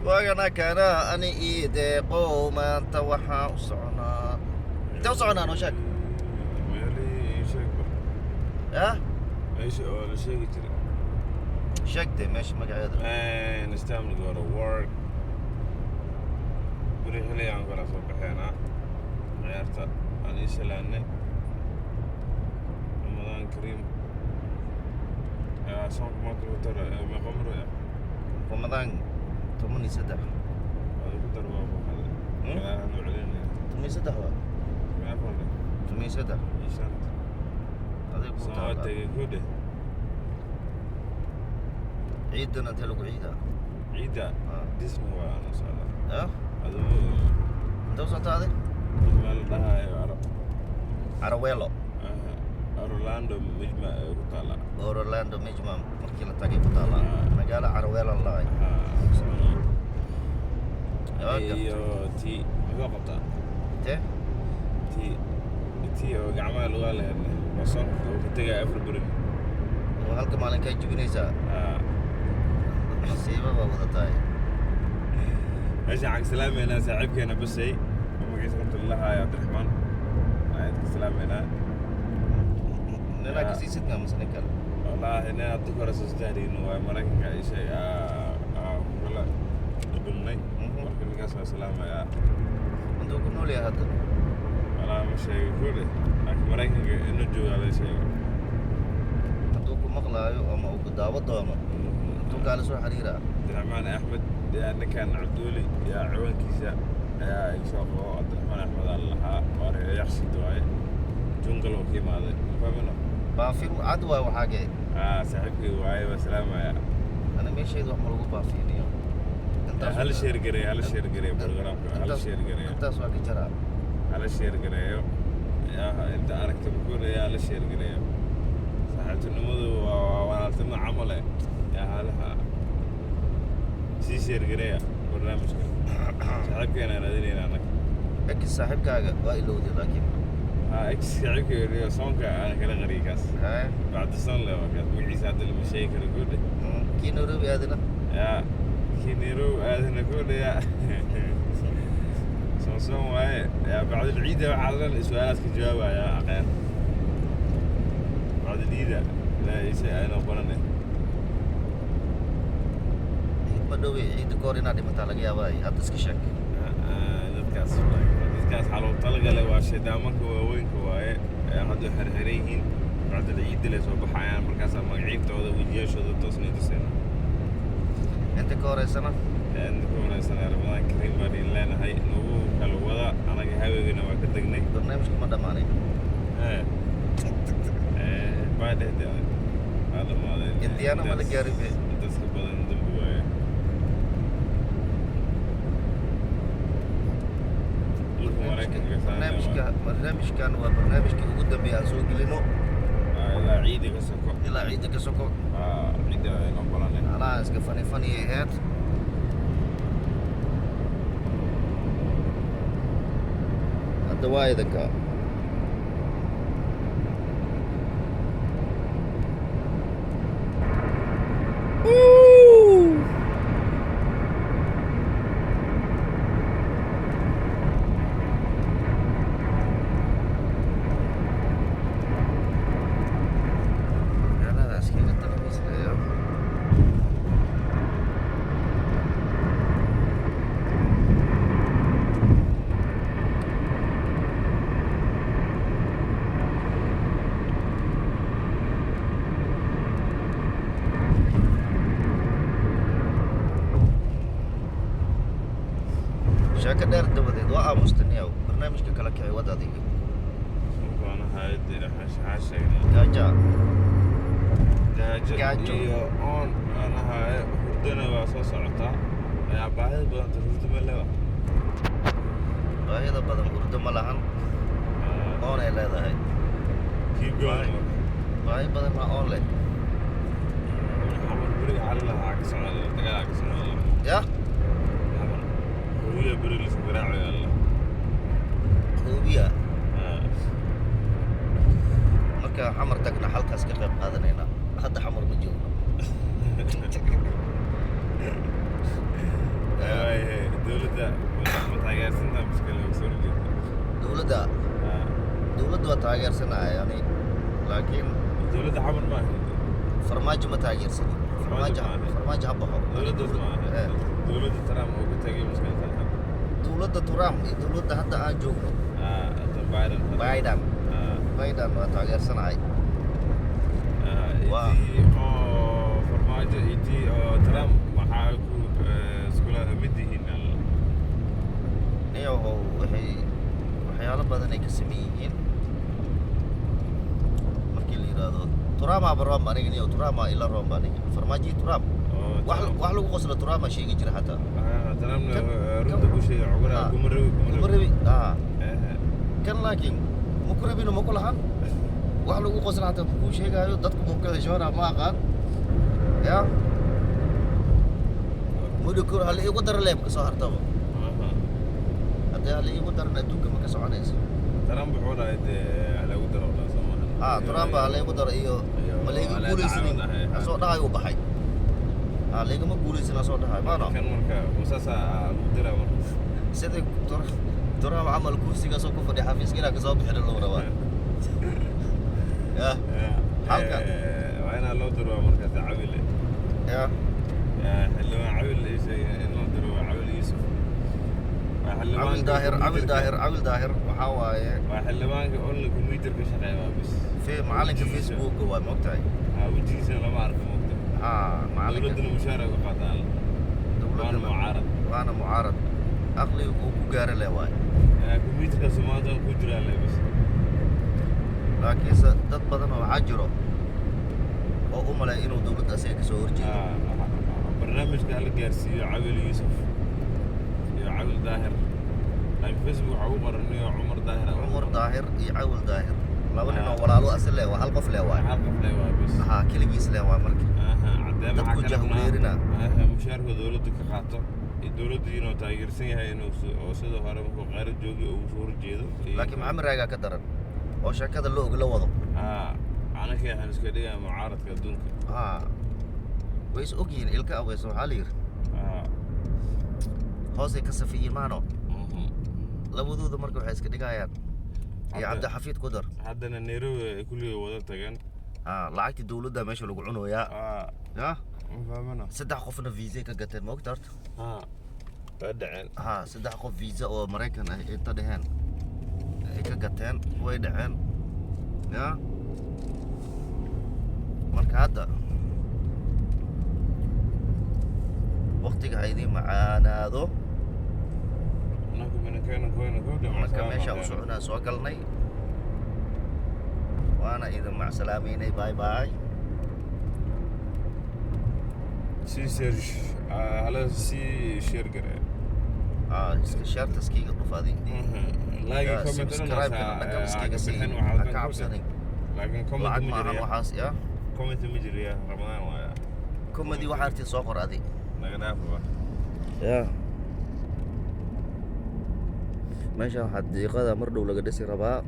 وانا كان أنا إيدي قوما أنت وحا وصعنا أنت وصعنا أنا وشك مالي شيء ها ايش ولا شيء كتير شك دي ماشي مقعد and it's time to go to work بري حلي عن قرا صوب حينا عيارتا أنا إسلاني رمضان كريم صوم ما كنت ترى ما قمرو يا رمضان تمني سدح هذا كنت ترى بابا هذا أنا نعلن تمني سدح ما أفهم تمني سدح إيشان هذا ساعات يقول كده عيدنا تلقوا عيدا عيدا ديسني وأنا صار ها هذا أنت وصلت هذه ما لها عرب عرويلو أورلاندو مجمع كتالا أورلاندو مجمع مركي تاجي بطالة مقالة عرويلو الله iyo tii uga qabtaa تي tii oo gacmaha laga leeyahay wasanka oo ka tagay afar bari وهلك مالك كي جبنيسا نصيبة ووضتاي meesha xaq salaameena saaxiibkeena basay magaciisa qofta laha ya Abdurrahman ayad ka salaameena نلا كسي سيدنا مثلا كلا wallahi ina dadka soo staadin waa maraykanka ay shay wala dibnay marka ninkaas salaamaya أنتو كنوا لي هذا wala ma sheegay kule laakiin maraykanka inuu joogo shay أنتو كم مقلايو أما أو كداوة دوما أنتو قال سو حريرة Abdurrahman Ahmed يعني كان عبدولي يا عوان كيسا يا يسوقو عبدالرحمن أحمد الله واري يحسي دواي جنجل وكيم هذا فاهمنا بافي عدوى وحاجة صاحبي واي وسلامة يا أنا مش شيء ضحمر وقو بافي اليوم هل شير قري برنامج هل شير قري أنت سواك جرا هل شير قري يا أنت أنا بقول يا هل شير قري صاحبت النموذج وأنا ألتمنا عمله يا هلا سي شير قري برنامج صاحبي أنا ناديني أنا أكيد صاحب كاجا وإلو دي لكن إكس صاحبي اللي صونك أنا كلا غريكاس هاي بعد الصن لو كانت مجلس هذا المشاكل كله كينو روبي هذا يا كينيرو هذا نقول يا صون واي يا بعد العيد على السؤالات كجوابها يا أخير بعد العيد لا يسأل أنا برني بدوي عيد كورينا دي متى لقيا باي أتس كشك dadkaas xaloo talagale waa shaydaamaanka waaweynka waaye hadda xirxiran بعد العيد اللي soo baxayaan markaas magaciibtooda wajiyashooda toosna tusayna أنت كوريسنا كوريسنا رمضان كريم baan leenahay nagu kala wada anaga haweegana waa ka tagnay barnaamijka ma dhamaanay baad hada maaday intiyaana ma la gaarin dadka badan dambi waaye barnaamijkan waa barnaamijkii ugu dambeeya aan soo gelino ilaa ciida ka soko ilaa ciida ka soko ciida aynu balanay anaa iska fani ahayd hadda waa idanka شاكر دير دبديد waa aamustan barnaamijka kala kicay wadadiga waana hay'adda xaasha gaajo iyo on ana haye hurdana waa soo socotaa ayaa baahida badan hurdo ma leewa baahida badan hurdo ma lahan on ay leedahay keep going baahi badan ma on leh xamar bariga xalala ka socda dagaal ka socda ya هوية بريلس قراعي يلا هوبيا marka xamar tagna halkaas ka qayb qaadanayna hadda xamar ma joogno taageersanahay yani laakiin dowladda xamar ma ahayn farmaajo ma taageersani farmaajo ha baxo dowladdaas ma ahayn dowladda Trump oo ka tagay maskaxda dowladda Trump iyo dowladda hadda aan joogno Biden waa taageersanahay idii oo farmaajo idii oo Trump maxaa ku iskula mid yihiin iyagu waxyaalo badan ay ka sameyn yihiin markii la yiraahdo Trump Trump aniga iyo Trump ila Trump aniga farmaajo Trump wax lagu qoslo Trump sheegi jira hata Trump runta ku sheegay cugura kumarawi kan laakiin mukurabina ma kulahan wax lagu qoslo hata ku sheegayo dadku mukada shawara ma aqaan ya mudukur hal igu dar leeb ka soo hartaba hadda hal igu dar adduunka ma ka soconayso Trump wuxuu dhahay hal igu dar wala Soomaaliya Trump hal igu dar iyo maleyga guulaysan soo dhahay u baxay leega ma guulaysan soo dhahay maana kan marka musasa lagu diraa sidii Trump amal kursiga soo ku fadhiya xafiiska ka soo bixin loo rabaa ya halka waana loo diro marka tacawil ya حلوان عويل ايش نقدر عويل يوسف عويل داهر وحوايه وحلوان قول لك كمبيوتر كشغال بس في معلن فيسبوك هو مقطعي وجيزه ما بعرف مقطع معلن دولتنا مشاركه قطع وانا معارض عقلي وقار له واي كمبيوتر كسماده كجرا له بس laakiin dad badan oo xajiro oo u malay inuu dawladda asay ka soo horjeedo barnaamijka la gaarsiiyo Cawil Yusuf iyo Cawil Daahir ay Facebook waxa uu qoranayo Umar Daahir iyo Cawil Daahir laba nin oo walaalo asal leh waa hal qof leh waay bas kaligiis leh waa markii cadeema dadku jahweerina mushaarka dawladda ka qaato dawladdu inuu taageersan yahay inuu sidoo hore markuu qaarad joogi oo soo horjeedo laakiin maxamed raaga ka daran oo shirkada la wado ana ka yahay iska dhigaa mucaaradka adduunka way is ogyihiin ilka aweys waxaa la yiri hoosay ka safiyiin maano labadooda marka waxay iska dhigayaan iyo Cabdixafiid ku dar haddana Nairobi kulliga wada tagan lacagtii dawladda meesha lagu cunayaa ya fahamana saddex qofna visa ka gateen ma ogtaarta dhaceen saddex qof visa oo Mareykan ah inta dhaheen ay ka gateen way dhaceen ya marka hadda waqtiga haydii macaanaado marka meesha u soconaa soo galnay waana idin macsalaameynay bye bye على سي شير قرا iska shaartaskayga dhufaadi لاقي كومنت subscribe kana iskaga sii ka cabsanin لكن كومنت lacag maahan waxaas ya كومنت مجري يا رمضان وايا comedy waxa artiin soo qor adi laga dhaafo ya meesha xadiiqada mar dhow laga dhisi rabaa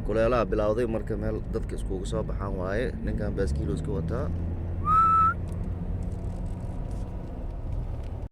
kuleelaha bilowday marka meel dadka iskugu soo baxaan waaye ninkan baaskiilo iska wataa